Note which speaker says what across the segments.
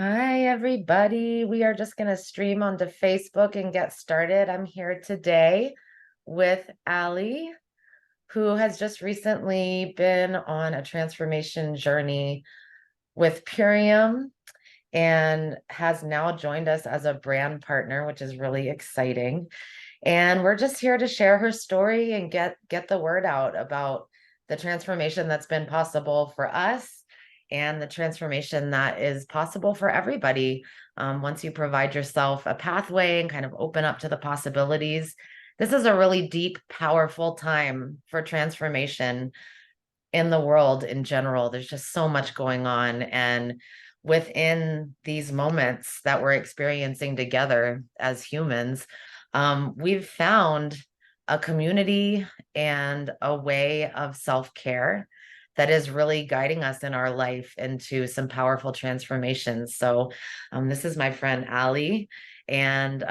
Speaker 1: Hi, everybody. We are just going to stream onto Facebook and get started. I'm here today with Ali, who has just recently been on a transformation journey with Purium and has now joined us as a brand partner, which is really exciting. And we're just here to share her story and get the word out about the transformation that's been possible for us and the transformation that is possible for everybody. Once you provide yourself a pathway and kind of open up to the possibilities, this is a really deep, powerful time for transformation in the world in general. There's just so much going on. And within these moments that we're experiencing together as humans, we've found a community and a way of self-care that is really guiding us in our life into some powerful transformations. So, this is my friend Ali. And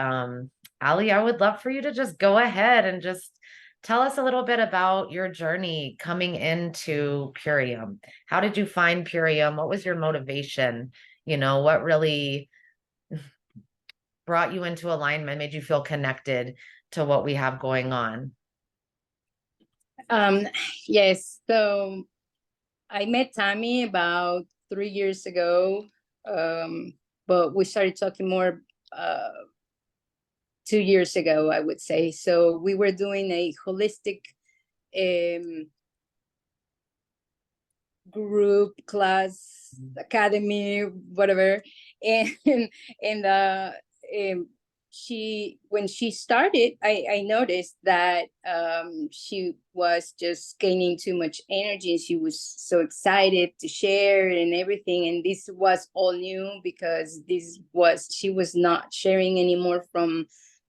Speaker 1: Ali, I would love for you to just go ahead and just tell us a little bit about your journey coming into Purium. How did you find Purium? What was your motivation? What really brought you into alignment, made you feel connected to what we have going on?
Speaker 2: Um, yes, so I met Tammy about 3 years ago, but we started talking more 2 years ago, I would say. So we were doing a holistic um, group class, academy, whatever, and and she when she started, I noticed that she was just gaining too much energy, and she was so excited to share and everything, and this was all new because she was not sharing anymore from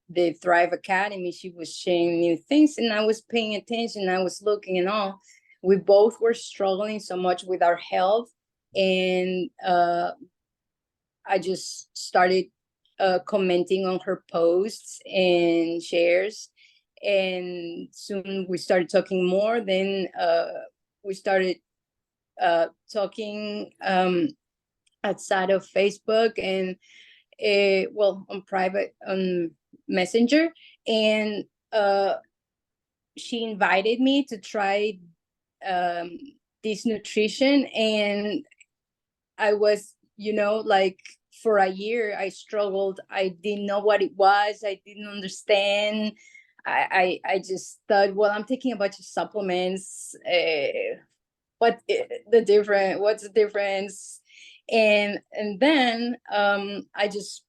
Speaker 2: the Thrive Academy. She was sharing new things, and I was paying attention, I was looking and all. We both were struggling so much with our health, and I just started commenting on her posts and shares, and soon we started talking more. Then we started talking outside of Facebook, and well, on private, on Messenger, and she invited me to try um this nutrition, and I was, like, for a year I struggled. I didn't know what it was. I didn't understand. I just thought, well, I'm taking a bunch of supplements. What's the difference? And then I just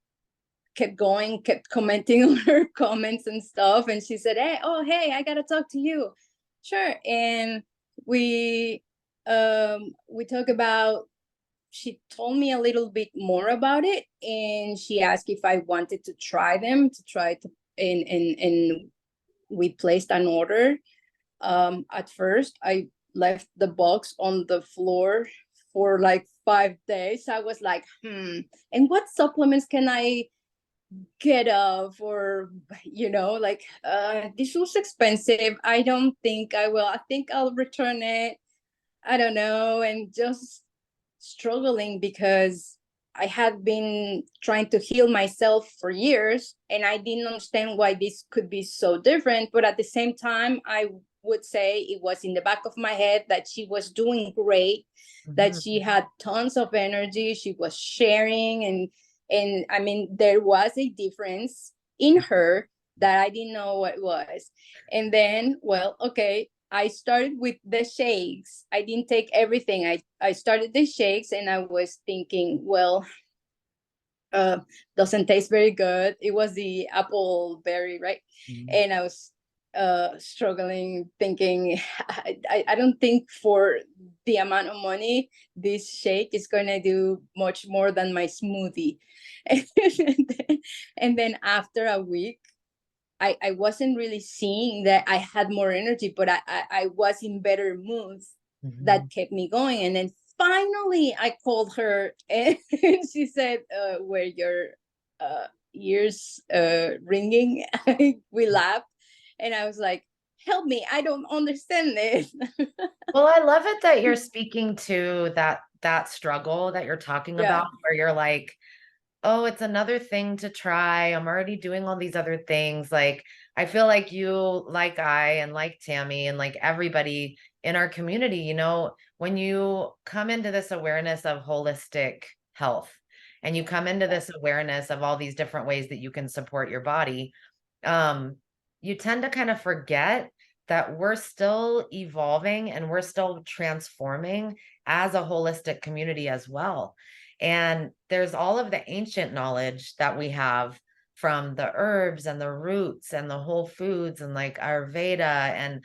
Speaker 2: kept going, kept commenting on her comments and stuff, and she said, hey, I gotta talk to you. Sure. And we talk about, she told me a little bit more about it, and she asked if I wanted to try them, and we placed an order. At first I left the box on the floor for like 5 days. I was like, and what supplements can I get for, like, this was expensive. I don't think I will. I think I'll return it. I don't know. And just struggling because I had been trying to heal myself for years, and I didn't understand why this could be so different. But at the same time, I would say it was in the back of my head that she was doing great, that she had tons of energy, she was sharing, and I mean, there was a difference in her that I didn't know what it was. And then, well, okay, I started with the shakes. I didn't take everything. I started the shakes, and I was thinking, well, doesn't taste very good. It was the apple berry, right? And I was struggling, thinking, I don't think for the amount of money this shake is going to do much more than my smoothie. And then after a week, I wasn't really seeing that I had more energy, but I was in better moods. That kept me going. And then finally I called her, and she said, were your ears ringing? We laughed, and I was like, help me, I don't understand this.
Speaker 1: Well, I love it that you're speaking to that struggle that you're talking
Speaker 2: Yeah.
Speaker 1: about, where you're like, oh, it's another thing to try. I'm already doing all these other things. Like, I feel like you, like I, and like Tammy, and like everybody in our community, when you come into this awareness of holistic health and you come into this awareness of all these different ways that you can support your body, um, you tend to kind of forget that we're still evolving and we're still transforming as a holistic community as well. And there's all of the ancient knowledge that we have from the herbs and the roots and the whole foods and like Ayurveda and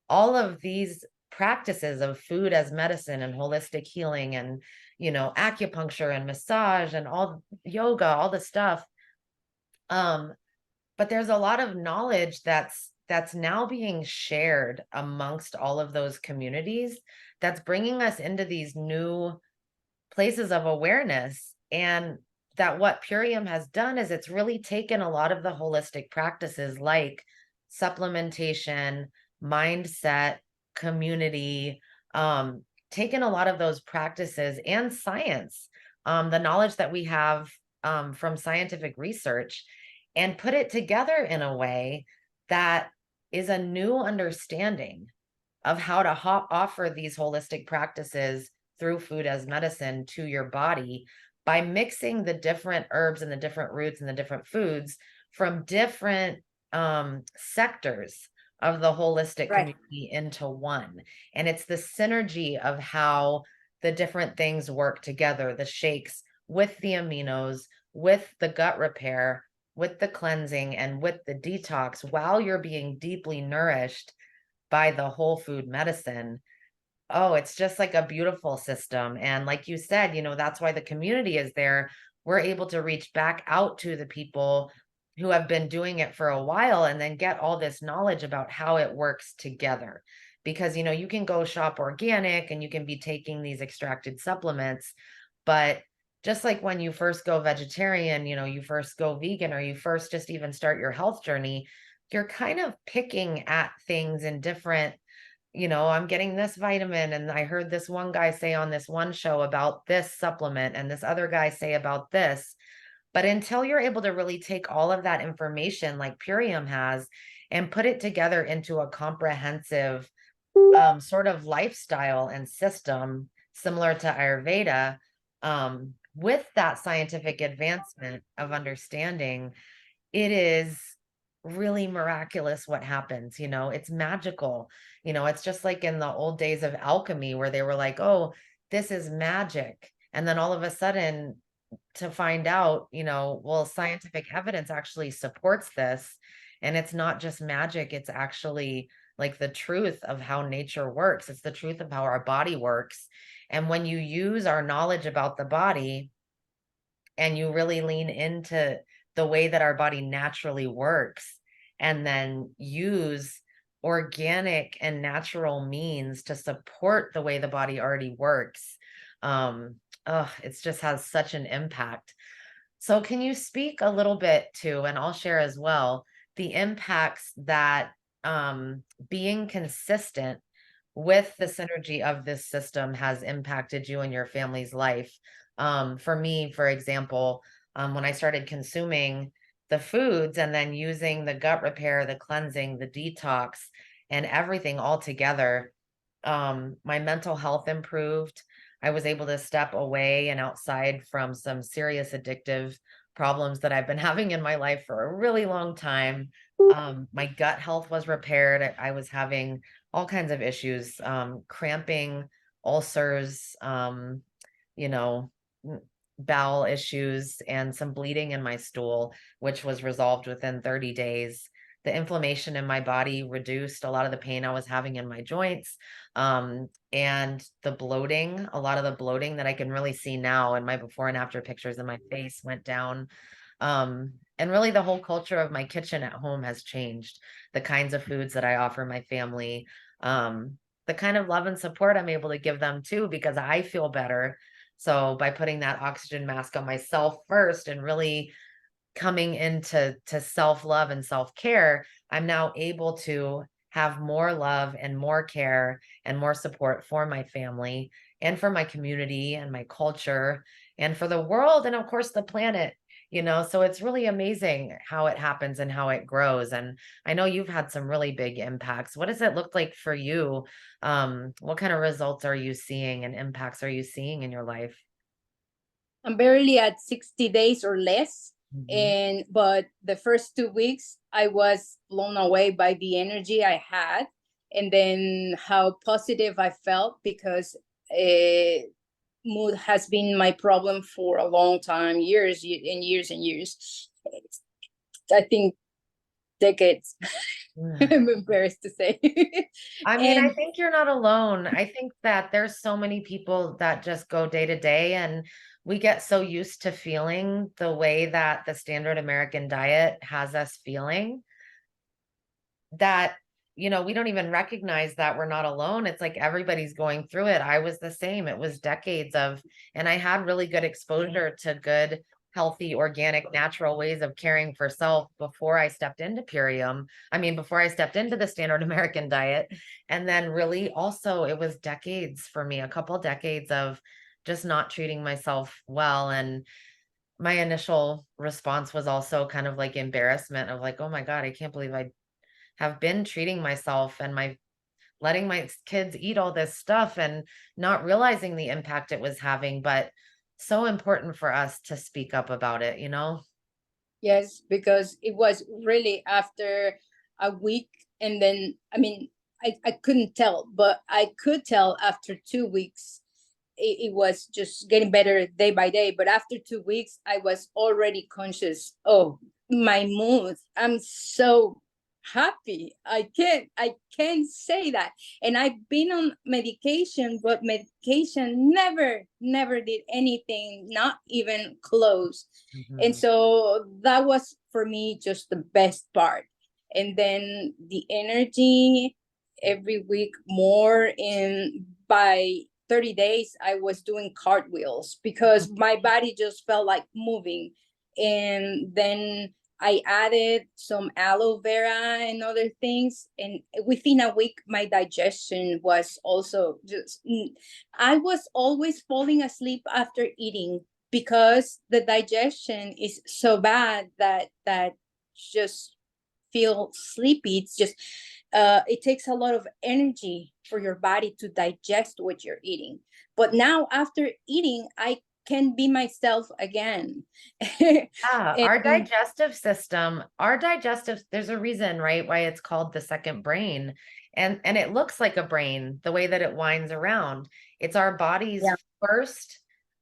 Speaker 1: all of these practices of food as medicine and holistic healing and, acupuncture and massage and all yoga, all the stuff. Um, but there's a lot of knowledge that's now being shared amongst all of those communities that's bringing us into these new places of awareness. And that what Purium has done is it's really taken a lot of the holistic practices like supplementation, mindset, community, um, taken a lot of those practices and science, the knowledge that we have from scientific research, and put it together in a way that is a new understanding of how to offer these holistic practices through food as medicine to your body by mixing the different herbs and the different roots and the different foods from different sectors of the holistic
Speaker 2: Right.
Speaker 1: community into one. And it's the synergy of how the different things work together, the shakes with the aminos, with the gut repair, with the cleansing, and with the detox while you're being deeply nourished by the whole food medicine. Oh, it's just like a beautiful system. And like you said, that's why the community is there. We're able to reach back out to the people who have been doing it for a while and then get all this knowledge about how it works together. Because, you can go shop organic and you can be taking these extracted supplements, but just like when you first go vegetarian, you first go vegan, or you first just even start your health journey, you're kind of picking at things in different, I'm getting this vitamin, and I heard this one guy say on this one show about this supplement, and this other guy say about this. But until you're able to really take all of that information like Purium has and put it together into a comprehensive sort of lifestyle and system similar to Ayurveda, with that scientific advancement of understanding, it is really miraculous what happens. It's magical. It's just like in the old days of alchemy where they were like, oh, this is magic. And then all of a sudden, to find out, well, scientific evidence actually supports this. And it's not just magic, it's actually like the truth of how nature works. It's the truth of how our body works. And when you use our knowledge about the body and you really lean into the way that our body naturally works, and then use organic and natural means to support the way the body already works, it just has such an impact. So can you speak a little bit to, and I'll share as well, the impacts that being consistent with the synergy of this system has impacted you and your family's life? For me, for example, when I started consuming the foods and then using the gut repair, the cleansing, the detox, and everything all together, my mental health improved. I was able to step away and outside from some serious addictive problems that I've been having in my life for a really long time. My gut health was repaired. I was having all kinds of issues, cramping, ulcers, you know, bowel issues, and some bleeding in my stool, which was resolved within 30 days. The inflammation in my body reduced a lot of the pain I was having in my joints. And the bloating, a lot of the bloating that I can really see now in my before and after pictures in my face went down. And really the whole culture of my kitchen at home has changed. The kinds of foods that I offer my family, the kind of love and support I'm able to give them too, because I feel better. So by putting that oxygen mask on myself first and really coming into self-love and self-care, I'm now able to have more love and more care and more support for my family. and for my community and my culture and for the world and of course the planet, so it's really amazing how it happens and how it grows. And I know you've had some really big impacts. What does it look like for you? What kind of results are you seeing and impacts are you seeing in your life?
Speaker 2: I'm barely at 60 days or less.
Speaker 1: Mhm.
Speaker 2: But the first 2 weeks I was blown away by the energy I had, and then how positive I felt, because mood has been my problem for a long time, years and years and years. I think decades. I'm embarrassed to say.
Speaker 1: I mean, I
Speaker 2: And
Speaker 1: think you're not alone. I think that there's so many people that just go day to day, and we get so used to feeling the way that the standard American diet has us feeling that, we don't even recognize that we're not alone. It's like everybody's going through it. I was the same. It was decades of, and I had really good exposure to good, healthy, organic, natural ways of caring for self before I stepped into Purium. I mean, before I stepped into the standard American diet. And then really also it was decades for me, a couple decades of just not treating myself well. And my initial response was also kind of like embarrassment of like, oh my God, I can't believe I have been treating myself and my letting my kids eat all this stuff and not realizing the impact it was having, but so important for us to speak up about it.
Speaker 2: yes, because it was really after a week. And then, I mean, I couldn't tell, but I could tell after 2 weeks. It was just getting better day by day. But after 2 weeks, I was already conscious of my mood. I'm so happy. I can't say that. And I've been on medication, but medication never did anything, not even close. And
Speaker 1: Mhm.
Speaker 2: so that was for me just the best part. And then the energy every week more, and by 30 days I was doing cartwheels because my body just felt like moving. And then I added some aloe vera and other things, and within a week my digestion was also just, I was always falling asleep after eating because the digestion is so bad that just feel sleepy. It's just it takes a lot of energy for your body to digest what you're eating. But now after eating, I can be myself again.
Speaker 1: Yeah,
Speaker 2: And
Speaker 1: our digestive, there's a reason, right, why it's called the second brain. And it looks like a brain, the way that it winds around. It's our body's
Speaker 2: yeah,
Speaker 1: first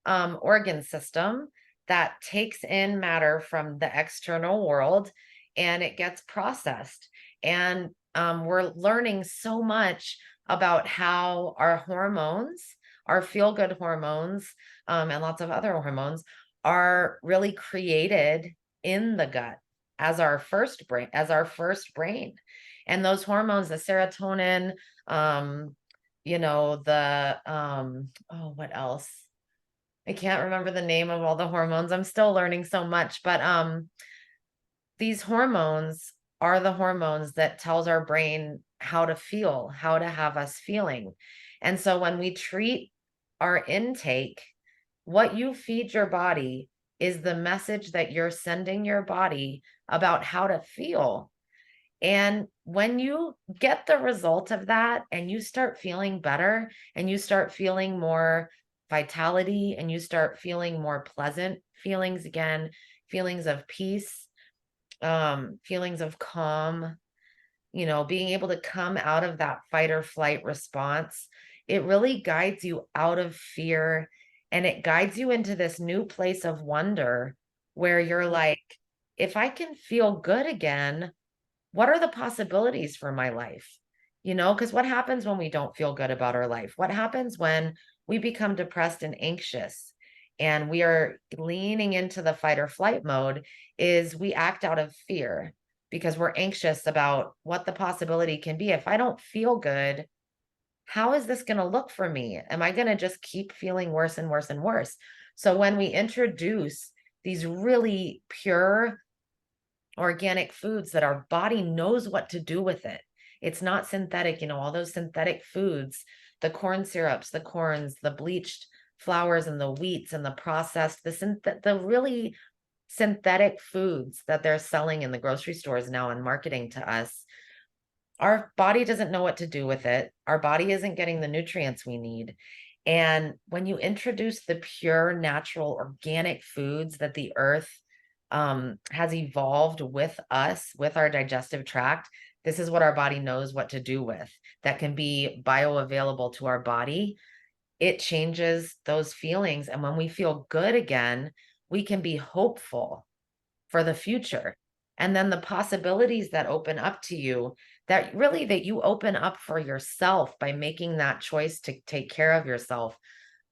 Speaker 1: organ system that takes in matter from the external world and it gets processed. And we're learning so much about how our hormones, our feel-good hormones, and lots of other hormones are really created in the gut as our first brain. And those hormones, the serotonin, the oh, what else? I can't remember the name of all the hormones. I'm still learning so much, but these hormones are the hormones that tells our brain how to feel, how to have us feeling. And so when we treat our intake, what you feed your body is the message that you're sending your body about how to feel. And when you get the result of that and you start feeling better and you start feeling more vitality and you start feeling more pleasant feelings again, feelings of peace, feelings of calm, being able to come out of that fight or flight response, it really guides you out of fear and it guides you into this new place of wonder where you're like, if I can feel good again, what are the possibilities for my life? Because what happens when we don't feel good about our life? What happens when we become depressed and anxious and we are leaning into the fight or flight mode is we act out of fear because we're anxious about what the possibility can be. If I don't feel good, how is this going to look for me? Am I going to just keep feeling worse and worse and worse? So when we introduce these really pure organic foods that our body knows what to do with it. It's not synthetic, all those synthetic foods. the corn syrups, the corns, the bleached flours and the wheats and the processed, the really synthetic foods that they're selling in the grocery stores now and marketing to us. Our body doesn't know what to do with it. Our body isn't getting the nutrients we need. And when you introduce the pure, natural, organic foods that the earth has evolved with us, with our digestive tract, this is what our body knows what to do with, that can be bioavailable to our body. It changes those feelings. And when we feel good again, we can be hopeful for the future. And then the possibilities that open up to you, that you open up for yourself by making that choice to take care of yourself,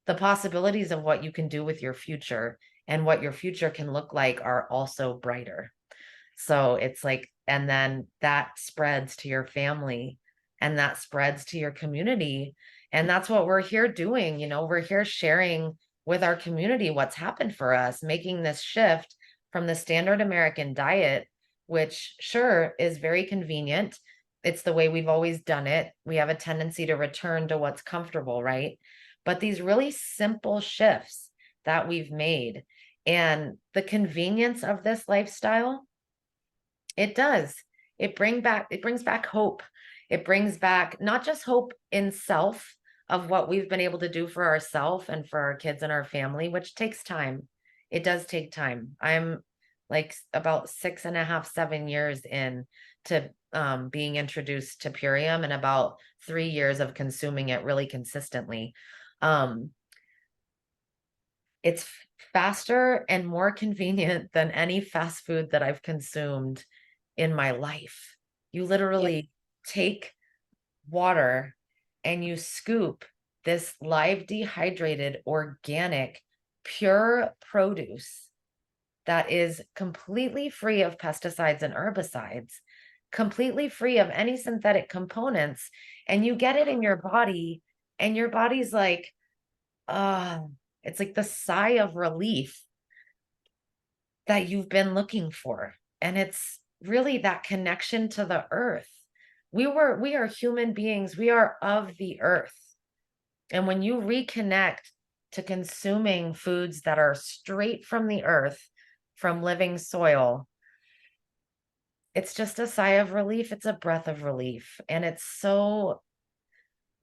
Speaker 1: the possibilities of what you can do with your future and what your future can look like are also brighter. So it's like, and then that spreads to your family and that spreads to your community. And that's what we're here doing. We're here sharing with our community what's happened for us, making this shift from the standard American diet, which sure is very convenient. It's the way we've always done it. We have a tendency to return to what's comfortable, right? But these really simple shifts that we've made and the convenience of this lifestyle, it does. It brings back hope. It brings back not just hope in self of what we've been able to do for ourselves and for our kids and our family, which takes time. It does take time. I'm like about 6.5, 7 years in to being introduced to Purium and about 3 years of consuming it really consistently. Um, it's faster and more convenient than any fast food that I've consumed in my life. You
Speaker 2: Yeah.
Speaker 1: literally take water and you scoop this live dehydrated organic pure produce that is completely free of pesticides and herbicides, completely free of any synthetic components, and you get it in your body and your body's like, it's like the sigh of relief that you've been looking for. And it's really that connection to the earth. We are human beings. We are of the earth. And when you reconnect to consuming foods that are straight from the earth, from living soil, it's just a sigh of relief. It's a breath of relief. And it's so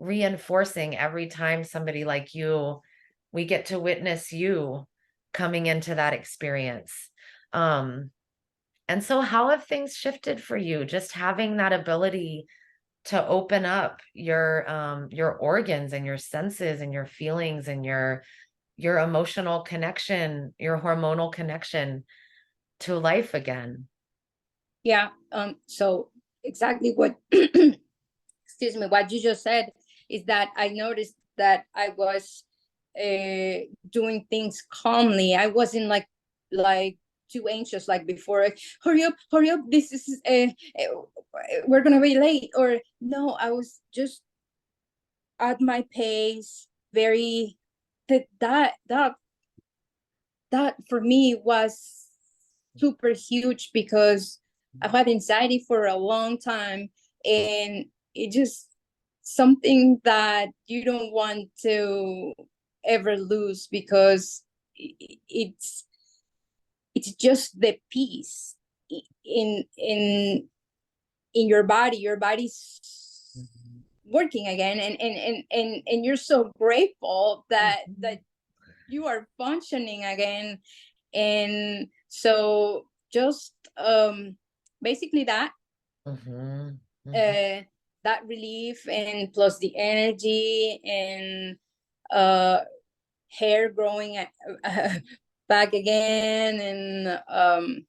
Speaker 1: reinforcing every time somebody like you, we get to witness you coming into that experience. Um, and so how have things shifted for you? Just having that ability to open up your organs and your senses and your feelings and your emotional connection, your hormonal connection to life again.
Speaker 2: Yeah. So exactly what excuse me, what you just said is that I noticed that I was doing things calmly. I wasn't like too anxious like before. Hurry up! This is we're gonna be late. Or no, I was just at my pace. Very that for me was super huge because I've had anxiety for a long time, and it just something that you don't want to ever lose because it's just the peace in your body. Your body's working again, and you're so grateful that you are functioning again. And so just basically that
Speaker 1: Mhm, mhm,
Speaker 2: uh that relief, and plus the energy, and uh hair growing back again. And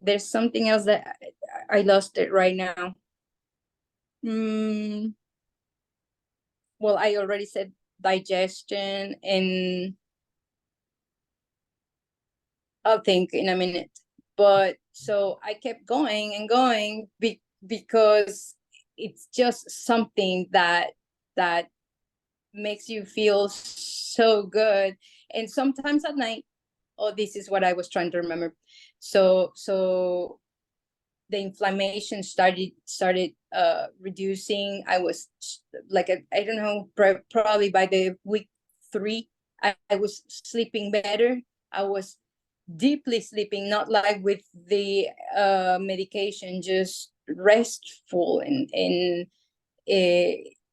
Speaker 2: there's something else that I lost it right now. mm, well, I already said digestion, and I'll think in a minute. But so I kept going and going because it's just something that makes you feel so good. And sometimes at night, oh, this is what I was trying to remember. So the inflammation started reducing. I was like, I don't know, probably by the week 3, I was sleeping better. I was deeply sleeping, not like with the medication, just restful, and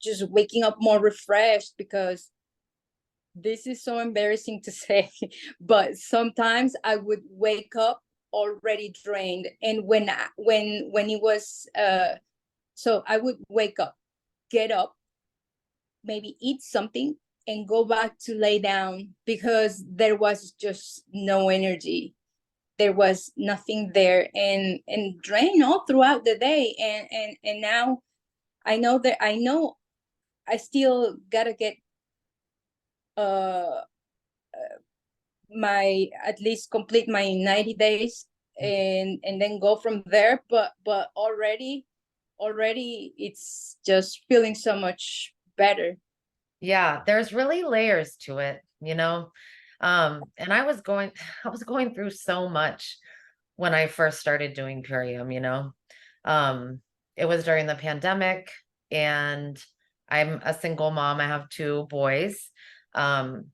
Speaker 2: just waking up more refreshed, because this is so embarrassing to say, but sometimes I would wake up already drained. And when it was so I would wake up, get up, maybe eat something, and go back to lay down, because there was just no energy. There was nothing there, and drain all throughout the day. And now I know I still gotta get uh my, at least complete my 90 days, and then go from there. But already it's just feeling so much better.
Speaker 1: Yeah, there's really layers to it, you know. And I was going through so much when I first started doing Purium, you know. Um, it was during the pandemic, and I'm a single mom. I have 2 boys, um,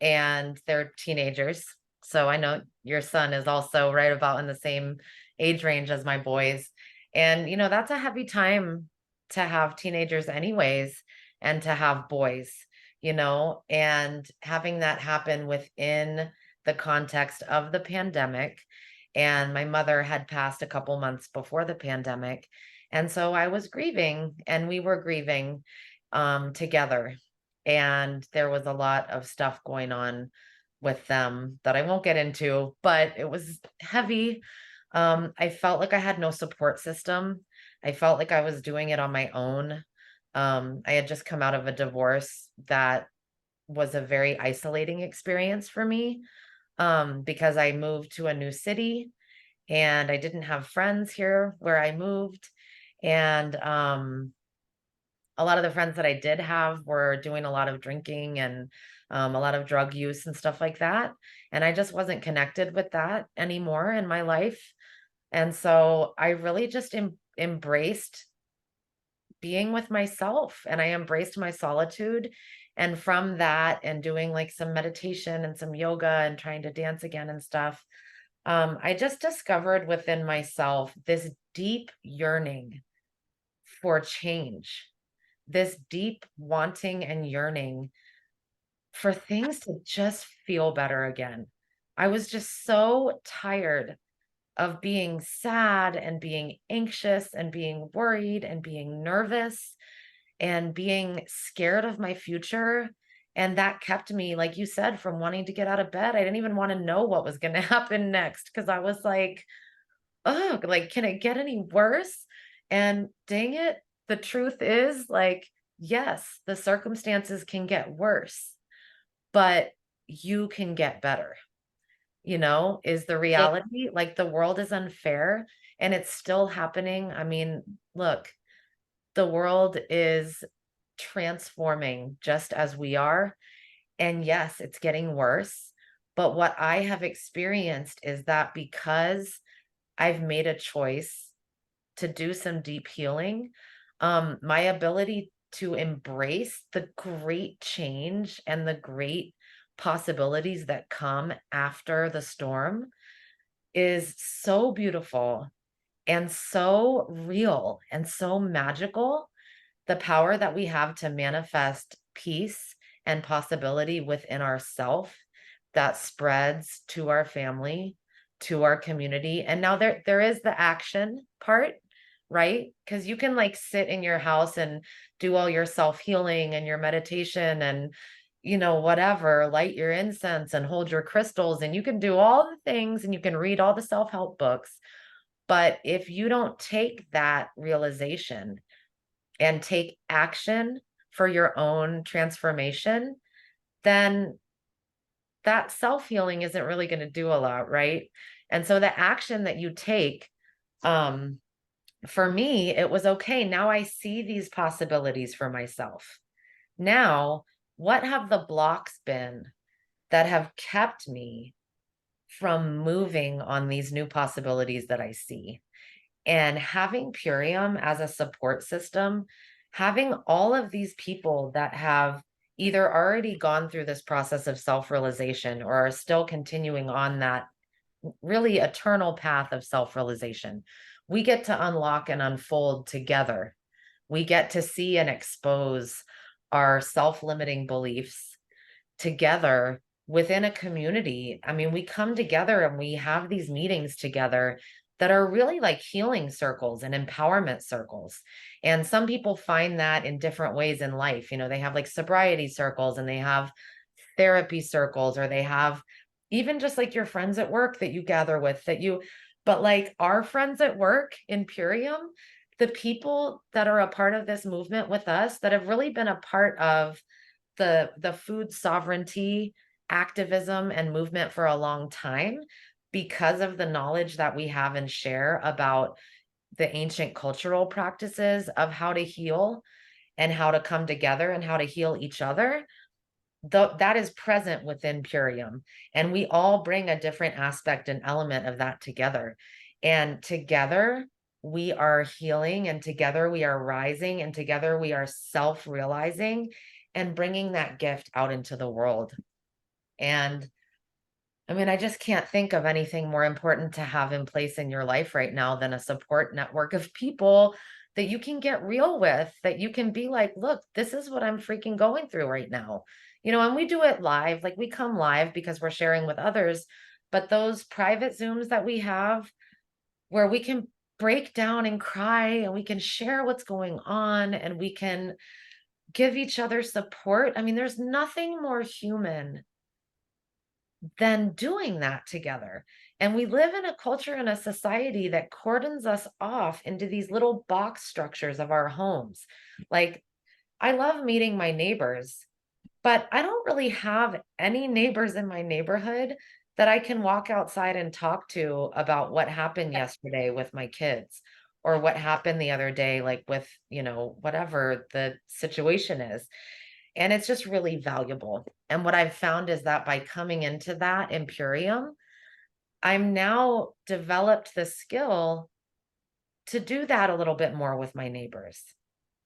Speaker 1: and they're teenagers. So I know your son is also right about in the same age range as my boys. And, you know, that's a heavy time to have teenagers, anyways, and to have boys, you know, and having that happen within the context of the pandemic. And my mother had passed a couple months before the pandemic. And so I was grieving, and we were grieving together. And there was a lot of stuff going on with them that I won't get into, but it was heavy. I felt like I had no support system. I felt like I was doing it on my own. I had just come out of a divorce that was a very isolating experience for me, because I moved to a new city and I didn't have friends here where I moved. And a lot of the friends that I did have were doing a lot of drinking and a lot of drug use and stuff like that. And I just wasn't connected with that anymore in my life. And so I really just embraced being with myself, and I embraced my solitude. And from that, and doing like some meditation and some yoga and trying to dance again and stuff, I just discovered within myself this deep yearning for change, this deep wanting and yearning for things to just feel better again. I was just so tired of being sad and being anxious and being worried and being nervous and being scared of my future. And that kept me, like you said, from wanting to get out of bed. I didn't even want to know what was going to happen next, because I was like, oh, like, can it get any worse? And dang it, the truth is, like, yes, the circumstances can get worse, but you can get better, you know, is the
Speaker 2: Yeah.
Speaker 1: reality. Like, the world is unfair and it's still happening. I mean, look, the world is transforming just as we are. And yes, it's getting worse. But what I have experienced is that because I've made a choice to do some deep healing, my ability to embrace the great change and the great possibilities that come after the storm is so beautiful and so real and so magical. The power that we have to manifest peace and possibility within ourself that spreads to our family, to our community. And now there is the action part, right? Because you can like sit in your house and do all your self-healing and your meditation and, you know, whatever, light your incense and hold your crystals, and you can do all the things and you can read all the self-help books. But if you don't take that realization and take action for your own transformation, then that self-healing isn't really going to do a lot, right? And so the action that you take, um, for me, it was okay. Now I see these possibilities for myself. Now, what have the blocks been that have kept me from moving on these new possibilities that I see? And having Purium as a support system, having all of these people that have either already gone through this process of self-realization or are still continuing on that really eternal path of self-realization, we get to unlock and unfold together. We get to see and expose our self-limiting beliefs together within a community. I mean, we come together and we have these meetings together that are really like healing circles and empowerment circles. And some people find that in different ways in life. You know, they have like sobriety circles and they have therapy circles, or they have even just like your friends at work that you gather with that you, but like our friends at work in Purium, the people that are a part of this movement with us that have really been a part of the food sovereignty activism and movement for a long time, because of the knowledge that we have and share about the ancient cultural practices of how to heal and how to come together and how to heal each other. That is present within Purium, and we all bring a different aspect and element of that together. And together we are healing, and together we are rising, and together we are self-realizing and bringing that gift out into the world. And I mean, I just can't think of anything more important to have in place in your life right now than a support network of people that you can get real with, that you can be like, look, this is what I'm freaking going through right now. You know, and we do it live, like we come live because we're sharing with others, but those private Zooms that we have where we can break down and cry and we can share what's going on and we can give each other support. I mean, there's nothing more human than doing that together. And we live in a culture and a society that cordons us off into these little box structures of our homes. Like, I love meeting my neighbors, but I don't really have any neighbors in my neighborhood that I can walk outside and talk to about what happened yesterday with my kids or what happened the other day, like with, you know, whatever the situation is. And it's just really valuable. And what I've found is that by coming into that Imperium, I'm now developed the skill to do that a little bit more with my neighbors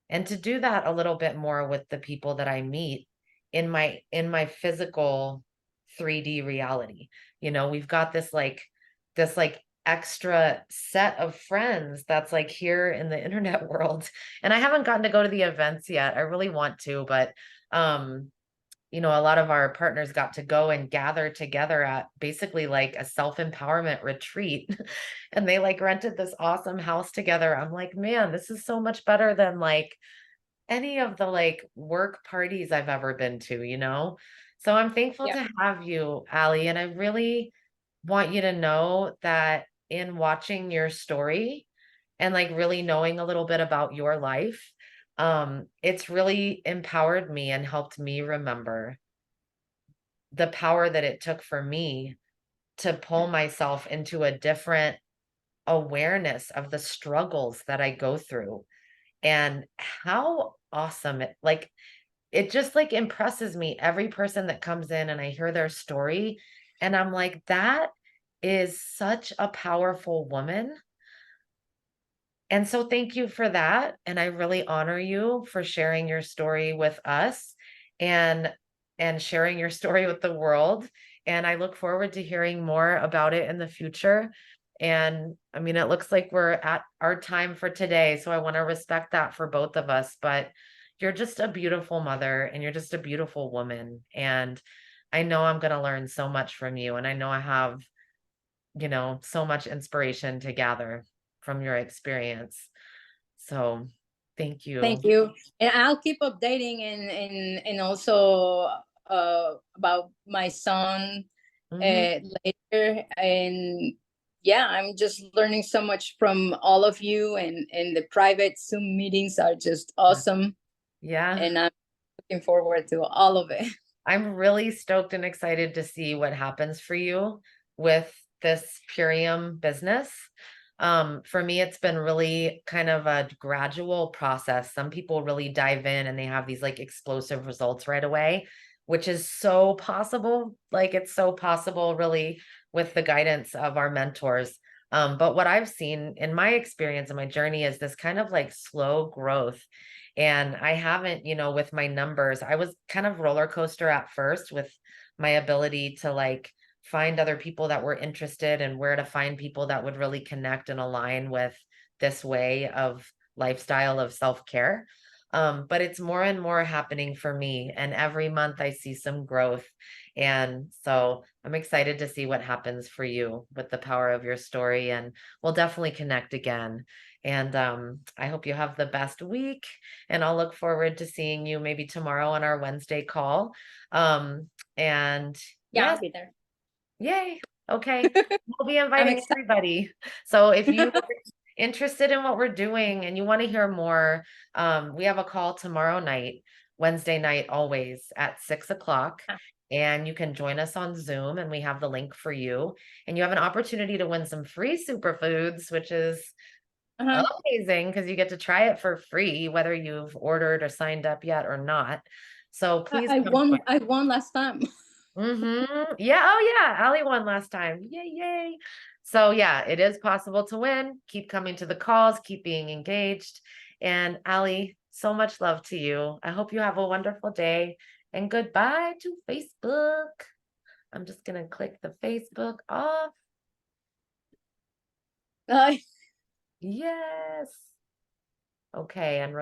Speaker 1: and to do that a little bit more with the people that I meet in my physical 3D reality. You know, we've got this like extra set of friends that's like here in the internet world. And I haven't gotten to go to the events yet. I really want to, but um you know, a lot of our partners got to go and gather together at basically like a self-empowerment retreat. And they like rented this awesome house together. I'm like, man, this is so much better than like any of the like work parties I've ever been to, you know? So I'm thankful
Speaker 2: Yeah.
Speaker 1: to have you, Ali. And I really want you to know that in watching your story and like really knowing a little bit about your life, it's really empowered me and helped me remember the power that it took for me to pull myself into a different awareness of the struggles that I go through and how awesome it just like impresses me every person that comes in and I hear their story and I'm like, that is such a powerful woman. And so thank you for that. And I really honor you for sharing your story with us and sharing your story with the world. And I look forward to hearing more about it in the future. And I mean, it looks like we're at our time for today. So I want to respect that for both of us. But you're just a beautiful mother and you're just a beautiful woman. And I know I'm going to learn so much from you. And I know I have, you know, so much inspiration to gather from your experience. So thank
Speaker 2: Thank
Speaker 1: you.
Speaker 2: you. And I'll keep updating and also about my son
Speaker 1: Mhm.
Speaker 2: later. And yeah, I'm just learning so much from all of you, and the private Zoom meetings are just awesome.
Speaker 1: Yeah.
Speaker 2: And I'm looking forward to all of it.
Speaker 1: I'm really stoked and excited to see what happens for you with this Purium business. For me, it's been really kind of a gradual process. Some people really dive in and they have these like explosive results right away, which is so possible. Like it's so possible, really, with the guidance of our mentors. But what I've seen in my experience and my journey is this kind of like slow growth. And I haven't, with my numbers, I was kind of roller coaster at first with my ability to like find other people that were interested and where to find people that would really connect and align with this way of lifestyle of self-care. But it's more and more happening for me. And every month I see some growth. And so I'm excited to see what happens for you with the power of your story. And we'll definitely connect again. And I hope you have the best week. And I'll look forward to seeing you maybe tomorrow on our Wednesday call. And
Speaker 2: Yeah,
Speaker 1: yes,
Speaker 2: I'll be there.
Speaker 1: yay. Okay. We'll be
Speaker 2: I'm
Speaker 1: inviting
Speaker 2: excited.
Speaker 1: everybody. So if you are interested in what we're doing and you want to hear more, we have a call tomorrow night, Wednesday night, always at 6 o'clock. And you can join us on Zoom, and we have the link for you. And you have an opportunity to win some free superfoods, which is
Speaker 2: Uh-huh.
Speaker 1: amazing because you get to try it for free, whether you've ordered or signed up yet or not. So please
Speaker 2: I
Speaker 1: come join.
Speaker 2: won last time.
Speaker 1: Yeah. Oh, yeah. Ali won last time. Yay, yay. So, yeah, it is possible to win. Keep coming to the calls, keep being engaged. And Ali, so much love to you. I hope you have a wonderful day and goodbye to Facebook. I'm just going to click the Facebook off.
Speaker 2: Uh,
Speaker 1: Yes. Okay. And